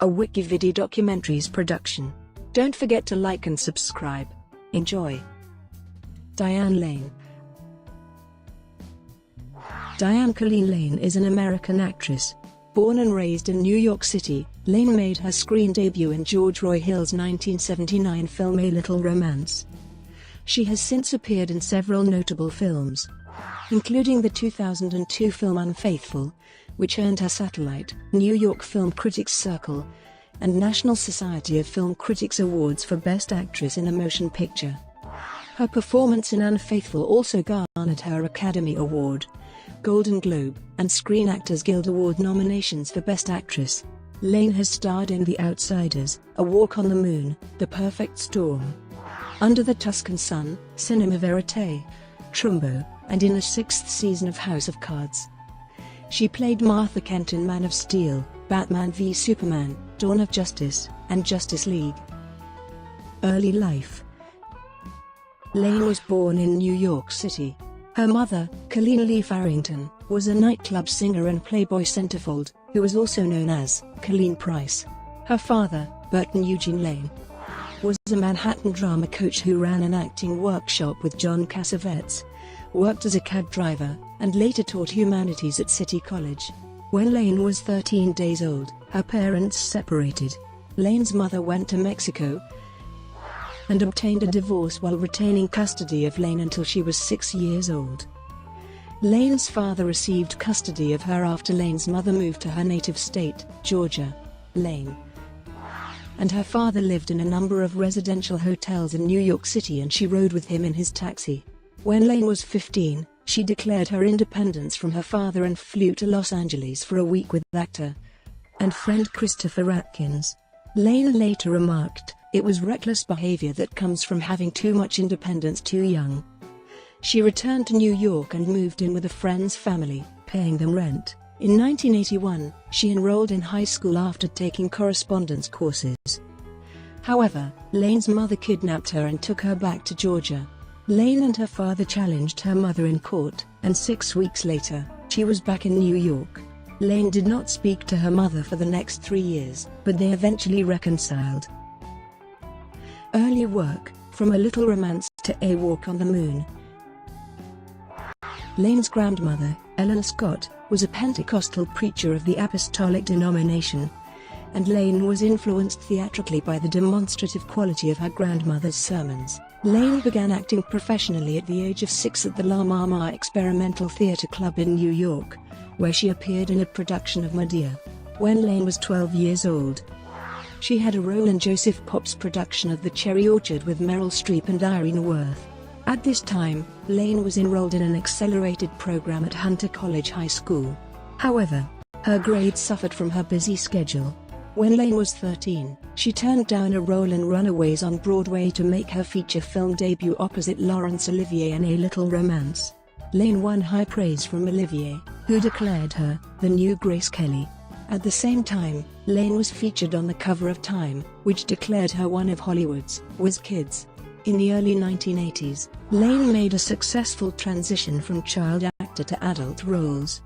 a WikiVidi documentaries production. Don't forget to like and subscribe. Enjoy. Diane Lane. Diane Colleen Lane is an American actress. Born and raised in New York City, Lane made her screen debut in George Roy Hill's 1979 film A Little Romance. She has since appeared in several notable films, including the 2002 film Unfaithful, which earned her Satellite, New York Film Critics Circle, and National Society of Film Critics Awards for Best Actress in a Motion Picture. Her performance in Unfaithful also garnered her Academy Award, Golden Globe, and Screen Actors Guild Award nominations for Best Actress. Lane has starred in The Outsiders, A Walk on the Moon, The Perfect Storm, Under the Tuscan Sun, Cinema Verite, Trumbo, and in the 6th season of House of Cards. She played Martha Kent in Man of Steel, Batman v Superman, Dawn of Justice, and Justice League. Early life. Lane was born in New York City. Her mother, Colleen Lee Farrington, was a nightclub singer and Playboy centerfold, who was also known as Colleen Price. Her father, Burton Eugene Lane, was a Manhattan drama coach who ran an acting workshop with John Cassavetes, worked as a cab driver, and later taught humanities at City College. When Lane was 13 days old, her parents separated. Lane's mother went to Mexico and obtained a divorce while retaining custody of Lane until she was 6 years old. Lane's father received custody of her after Lane's mother moved to her native state, Georgia. Lane and her father lived in a number of residential hotels in New York City, and she rode with him in his taxi. When Lane was 15, she declared her independence from her father and flew to Los Angeles for a week with actor and friend Christopher Atkins. Lane later remarked, "It was reckless behavior that comes from having too much independence too young." She returned to New York and moved in with a friend's family, paying them rent. In 1981, she enrolled in high school after taking correspondence courses. However, Lane's mother kidnapped her and took her back to Georgia. Lane and her father challenged her mother in court, and 6 weeks later, she was back in New York. Lane did not speak to her mother for the next 3 years, but they eventually reconciled. Early work, from A Little Romance to A Walk on the Moon. Lane's grandmother, Ellen Scott, was a Pentecostal preacher of the apostolic denomination, and Lane was influenced theatrically by the demonstrative quality of her grandmother's sermons. Lane began acting professionally at the age of 6 at the La Mama Experimental Theatre Club in New York, where she appeared in a production of Medea. When Lane was 12 years old, she had a role in Joseph Pop's production of The Cherry Orchard with Meryl Streep and Irene Worth. At this time, Lane was enrolled in an accelerated program at Hunter College High School. However, her grades suffered from her busy schedule. When Lane was 13, she turned down a role in Runaways on Broadway to make her feature film debut opposite Laurence Olivier in A Little Romance. Lane won high praise from Olivier, who declared her the new Grace Kelly. At the same time, Lane was featured on the cover of Time, which declared her one of Hollywood's whiz kids. In the early 1980s, Lane made a successful transition from child actor to adult roles.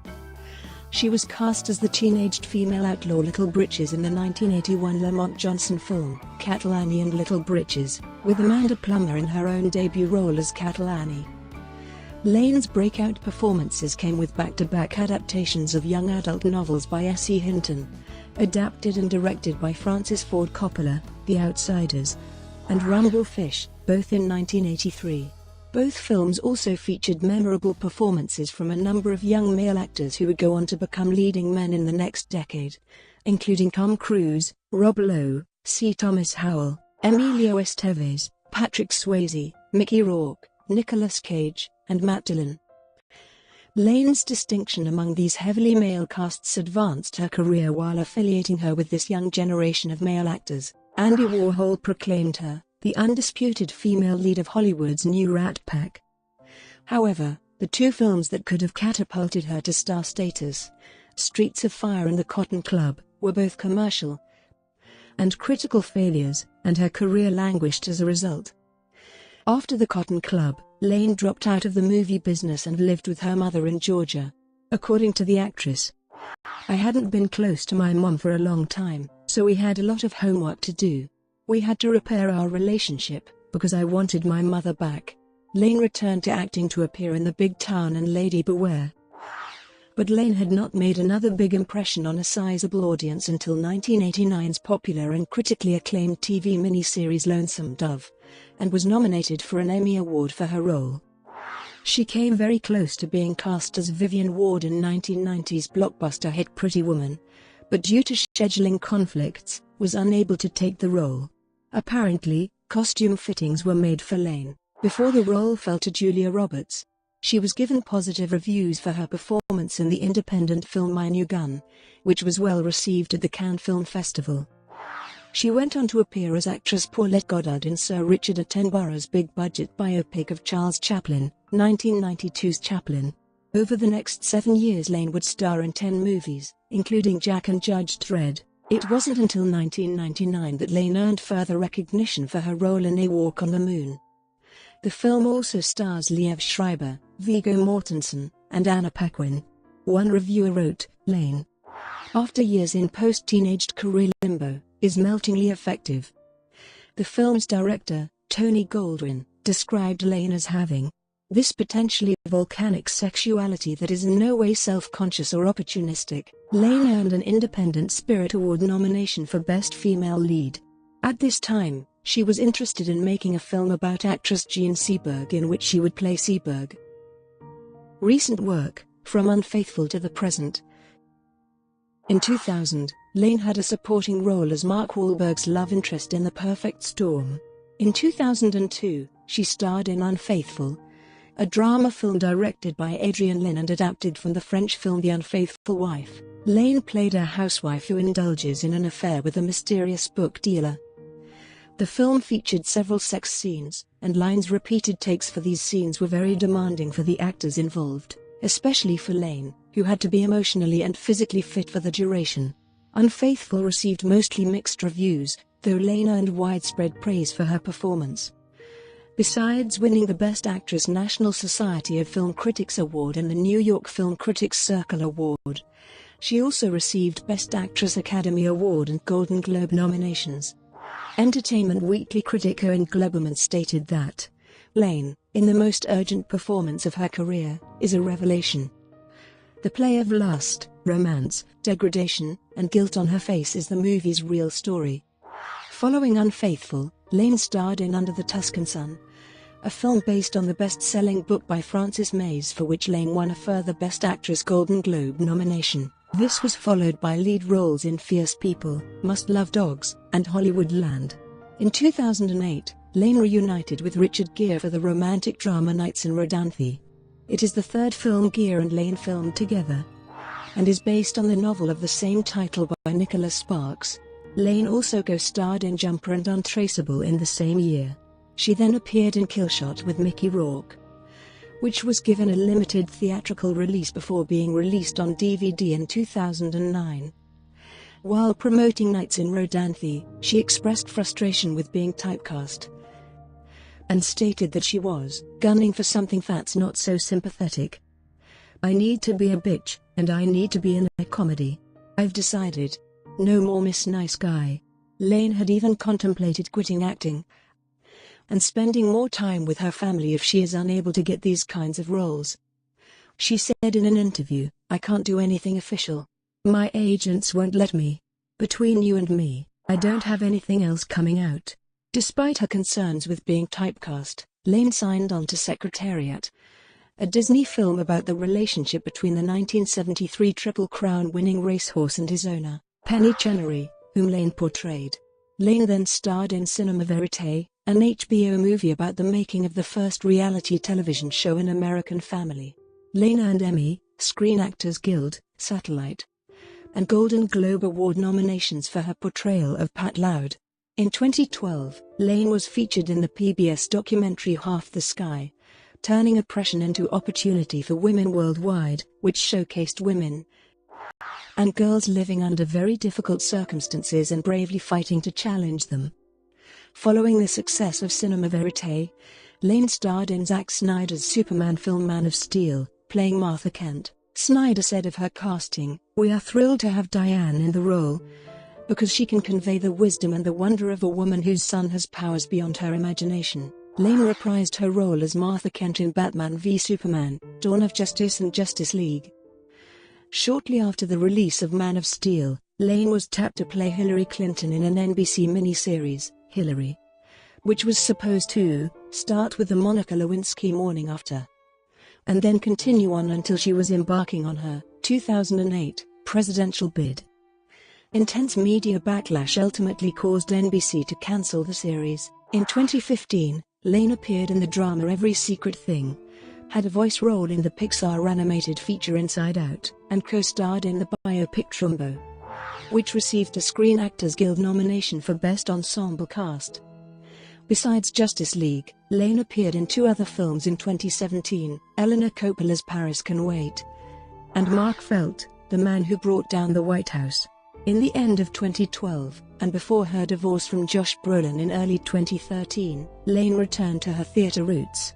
She was cast as the teenaged female outlaw Little Britches in the 1981 Lamont Johnson film, Cattle Annie and Little Britches, with Amanda Plummer in her own debut role as Cattle Annie. Lane's breakout performances came with back-to-back adaptations of young adult novels by S.E. Hinton, adapted and directed by Francis Ford Coppola, The Outsiders, and Rumble Fish, both in 1983. Both films also featured memorable performances from a number of young male actors who would go on to become leading men in the next decade, including Tom Cruise, Rob Lowe, C. Thomas Howell, Emilio Estevez, Patrick Swayze, Mickey Rourke, Nicolas Cage, and Matt Dillon. Lane's distinction among these heavily male casts advanced her career while affiliating her with this young generation of male actors. Andy Warhol proclaimed her the undisputed female lead of Hollywood's new Rat Pack. However, the two films that could have catapulted her to star status, Streets of Fire and The Cotton Club, were both commercial and critical failures, and her career languished as a result. After The Cotton Club, Lane dropped out of the movie business and lived with her mother in Georgia. According to the actress, "I hadn't been close to my mom for a long time, So we had a lot of homework to do. We had to repair our relationship, because I wanted my mother back. Lane returned to acting to appear in The Big Town and Lady Beware. But Lane had not made another big impression on a sizable audience until 1989's popular and critically acclaimed TV miniseries Lonesome Dove, and was nominated for an Emmy Award for her role. She came very close to being cast as Vivian Ward in 1990's blockbuster hit Pretty Woman, but due to scheduling conflicts, was unable to take the role. Apparently, costume fittings were made for Lane before the role fell to Julia Roberts. She was given positive reviews for her performance in the independent film My New Gun, which was well received at the Cannes Film Festival. She went on to appear as actress Paulette Goddard in Sir Richard Attenborough's big-budget biopic of Charles Chaplin, 1992's Chaplin. Over the next 7 years Lane would star in 10 movies, including Jack and Judge Dredd. It wasn't until 1999 that Lane earned further recognition for her role in A Walk on the Moon. The film also stars Liev Schreiber, Viggo Mortensen, and Anna Paquin. One reviewer wrote, Lane, after years in post-teenaged career limbo, is meltingly effective. The film's director, Tony Goldwyn, described Lane as having this potentially volcanic sexuality that is in no way self-conscious or opportunistic. Lane earned an Independent Spirit Award nomination for Best Female Lead. At this time, she was interested in making a film about actress Jean Seberg in which she would play Seberg. Recent work, from Unfaithful to the present. In 2000, Lane had a supporting role as Mark Wahlberg's love interest in The Perfect Storm. In 2002, she starred in Unfaithful, a drama film directed by Adrian Lyne and adapted from the French film The Unfaithful Wife. Lane played a housewife who indulges in an affair with a mysterious book dealer. The film featured several sex scenes, and Lyne's repeated takes for these scenes were very demanding for the actors involved, especially for Lane, who had to be emotionally and physically fit for the duration. Unfaithful received mostly mixed reviews, though Lane earned widespread praise for her performance. Besides winning the Best Actress National Society of Film Critics Award and the New York Film Critics Circle Award, she also received Best Actress Academy Award and Golden Globe nominations. Entertainment Weekly critic Owen Gleiberman stated that Lane, in the most urgent performance of her career, is a revelation. The play of lust, romance, degradation, and guilt on her face is the movie's real story. Following Unfaithful, Lane starred in Under the Tuscan Sun, a film based on the best-selling book by Frances Mays for which Lane won a further Best Actress Golden Globe nomination. This was followed by lead roles in Fierce People, Must Love Dogs, and Hollywoodland. In 2008, Lane reunited with Richard Gere for the romantic drama Nights in Rodanthe. It is the third film Gere and Lane filmed together, and is based on the novel of the same title by Nicholas Sparks. Lane also co-starred in Jumper and Untraceable in the same year. She then appeared in Killshot with Mickey Rourke, which was given a limited theatrical release before being released on DVD in 2009. While promoting Nights in Rodanthe, she expressed frustration with being typecast, and stated that she was gunning for something that's not so sympathetic. I need to be a bitch, and I need to be in a comedy. I've decided. No more Miss Nice Guy. Lane had even contemplated quitting acting and spending more time with her family if she is unable to get these kinds of roles. She said in an interview, I can't do anything official. My agents won't let me. Between you and me, I don't have anything else coming out. Despite her concerns with being typecast, Lane signed on to Secretariat, a Disney film about the relationship between the 1973 Triple Crown winning racehorse and his owner, Penny Chenery, whom Lane portrayed. Lane then starred in Cinema Verite, an HBO movie about the making of the first reality television show An American Family. Lane earned Emmy, Screen Actors Guild, Satellite, and Golden Globe Award nominations for her portrayal of Pat Loud. In 2012, Lane was featured in the PBS documentary Half the Sky, Turning Oppression into Opportunity for Women Worldwide, which showcased women and girls living under very difficult circumstances and bravely fighting to challenge them. Following the success of Cinema Verite, Lane starred in Zack Snyder's Superman film Man of Steel, playing Martha Kent. Snyder said of her casting, "We are thrilled to have Diane in the role. Because she can convey the wisdom and the wonder of a woman whose son has powers beyond her imagination, Lane reprised her role as Martha Kent in Batman v Superman, Dawn of Justice and Justice League. Shortly after the release of Man of Steel, Lane was tapped to play Hillary Clinton in an NBC miniseries, Hillary, which was supposed to start with the Monica Lewinsky Morning After, and then continue on until she was embarking on her 2008 presidential bid. Intense media backlash ultimately caused NBC to cancel the series. In 2015, Lane appeared in the drama Every Secret Thing, had a voice role in the Pixar animated feature Inside Out, and co-starred in the biopic Trumbo, which received a Screen Actors Guild nomination for Best Ensemble Cast. Besides Justice League, Lane appeared in 2 other films in 2017, Eleanor Coppola's Paris Can Wait, and Mark Felt, The Man Who Brought Down the White House. In the end of 2012, and before her divorce from Josh Brolin in early 2013, Lane returned to her theater roots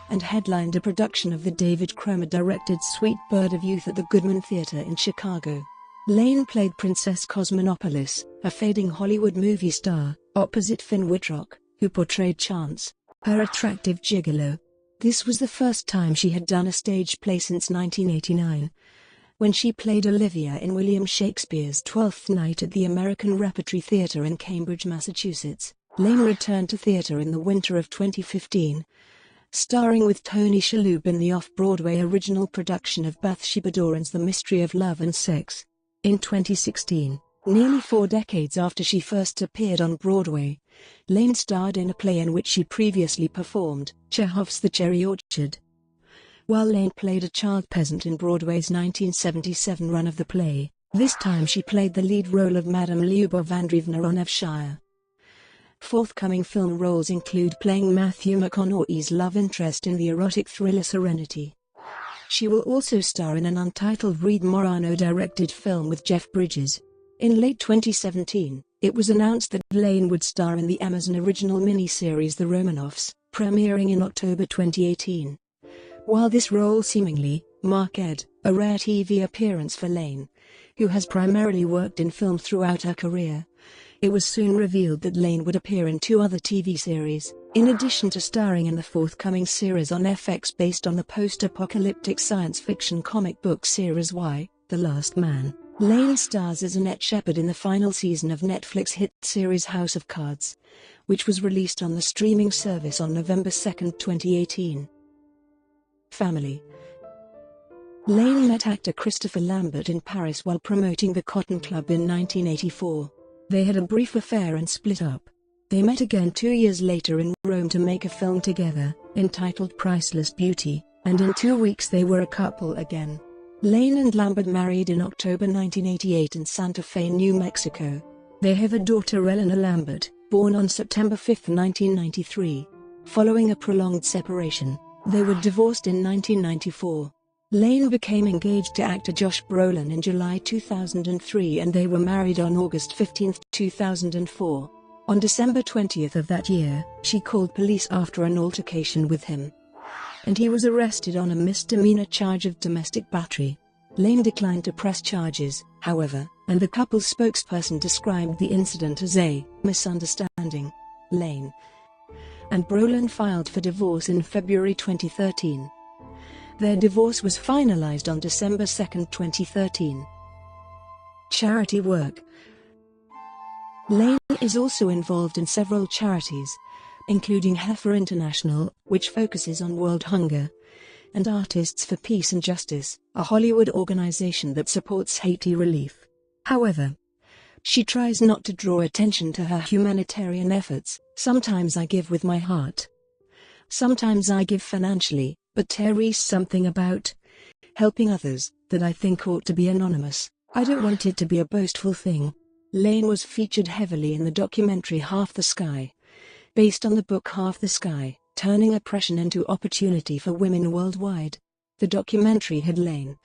and headlined a production of the David Cromer-directed Sweet Bird of Youth at the Goodman Theatre in Chicago. Lane played Princess Cosmonopolis, a fading Hollywood movie star, opposite Finn Wittrock, who portrayed Chance, her attractive gigolo. This was the first time she had done a stage play since 1989, when she played Olivia in William Shakespeare's Twelfth Night at the American Repertory Theatre in Cambridge, Massachusetts. Lane returned to theatre in the winter of 2015, starring with Tony Shalhoub in the off-Broadway original production of Bathsheba Doran's The Mystery of Love and Sex. In 2016, nearly 4 decades after she first appeared on Broadway, Lane starred in a play in which she previously performed, Chekhov's The Cherry Orchard. While Lane played a child peasant in Broadway's 1977 run of the play, this time she played the lead role of Madame Lyubov Andreevna on Evshire. Forthcoming film roles include playing Matthew McConaughey's love interest in the erotic thriller Serenity. She will also star in an untitled Reed Morano-directed film with Jeff Bridges. In late 2017, it was announced that Lane would star in the Amazon original miniseries The Romanoffs, premiering in October 2018. While this role seemingly marked a rare TV appearance for Lane, who has primarily worked in film throughout her career, it was soon revealed that Lane would appear in 2 other TV series, in addition to starring in the forthcoming series on FX based on the post-apocalyptic science fiction comic book series Y, The Last Man. Lane stars as Annette Shepard in the final season of Netflix hit series House of Cards, which was released on the streaming service on November 2, 2018. Family. Lane met actor Christopher Lambert in Paris while promoting the Cotton Club in 1984. They had a brief affair and split up. They met again 2 years later in Rome to make a film together, entitled Priceless Beauty, and in 2 weeks they were a couple again. Lane and Lambert married in October 1988 in Santa Fe, New Mexico. They have a daughter, Eleanor Lambert, born on September 5, 1993. Following a prolonged separation, they were divorced in 1994. Lane became engaged to actor Josh Brolin in July 2003 and they were married on August 15, 2004. On December 20 of that year, she called police after an altercation with him, and he was arrested on a misdemeanor charge of domestic battery. Lane declined to press charges, however, and the couple's spokesperson described the incident as a misunderstanding. Lane and Brolin filed for divorce in February 2013. Their divorce was finalized on December 2, 2013. Charity work. Lane is also involved in several charities, including Heifer International, which focuses on world hunger, and Artists for Peace and Justice, a Hollywood organization that supports Haiti relief. However, she tries not to draw attention to her humanitarian efforts. Sometimes I give with my heart. Sometimes I give financially, but there is something about helping others that I think ought to be anonymous. I don't want it to be a boastful thing. Lane was featured heavily in the documentary Half the Sky, based on the book Half the Sky, Turning Oppression into Opportunity for Women Worldwide. The documentary had Lane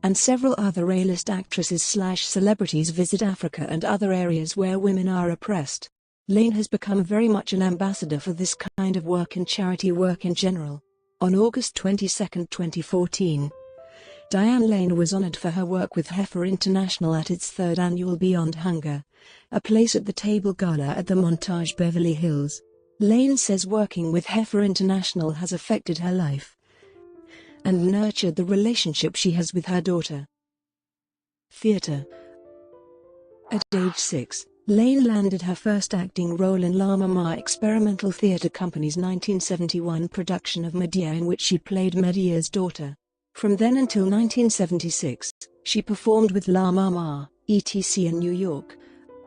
and several other A-list actresses/celebrities visit Africa and other areas where women are oppressed. Lane has become very much an ambassador for this kind of work and charity work in general. On August 22, 2014, Diane Lane was honored for her work with Heifer International at its third annual Beyond Hunger, a Place at the Table Gala at the Montage Beverly Hills. Lane says working with Heifer International has affected her life and nurtured the relationship she has with her daughter. Theatre. At age 6, Lane landed her first acting role in La Mama Experimental Theatre Company's 1971 production of Medea, in which she played Medea's daughter. From then until 1976, she performed with La Mama, etc. in New York,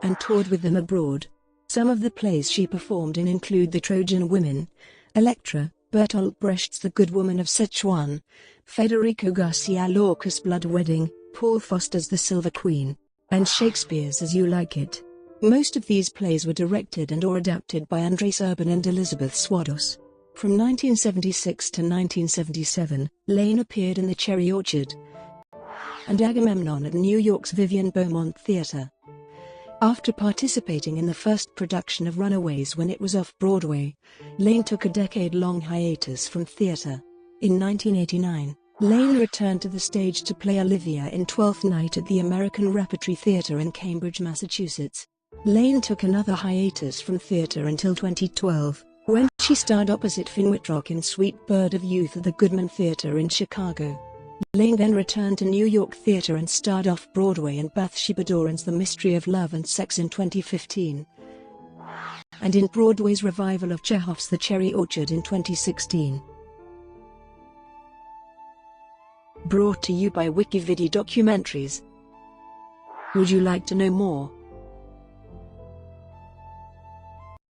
and toured with them abroad. Some of the plays she performed in include The Trojan Women, Electra, Bertolt Brecht's The Good Woman of Sichuan, Federico Garcia Lorca's Blood Wedding, Paul Foster's The Silver Queen, and Shakespeare's As You Like It. Most of these plays were directed and/or adapted by Andres Urban and Elizabeth Swados. From 1976 to 1977, Lane appeared in The Cherry Orchard and Agamemnon at New York's Vivian Beaumont Theatre. After participating in the first production of Runaways when it was off-Broadway, Lane took a decade-long hiatus from theatre. In 1989, Lane returned to the stage to play Olivia in Twelfth Night at the American Repertory Theatre in Cambridge, Massachusetts. Lane took another hiatus from theatre until 2012, when she starred opposite Finn Wittrock in Sweet Bird of Youth at the Goodman Theatre in Chicago. Lane then returned to New York theatre and starred off-Broadway in Bathsheba Doran's The Mystery of Love and Sex in 2015, and in Broadway's revival of Chekhov's The Cherry Orchard in 2016. Brought to you by WikiVidi Documentaries. Would you like to know more?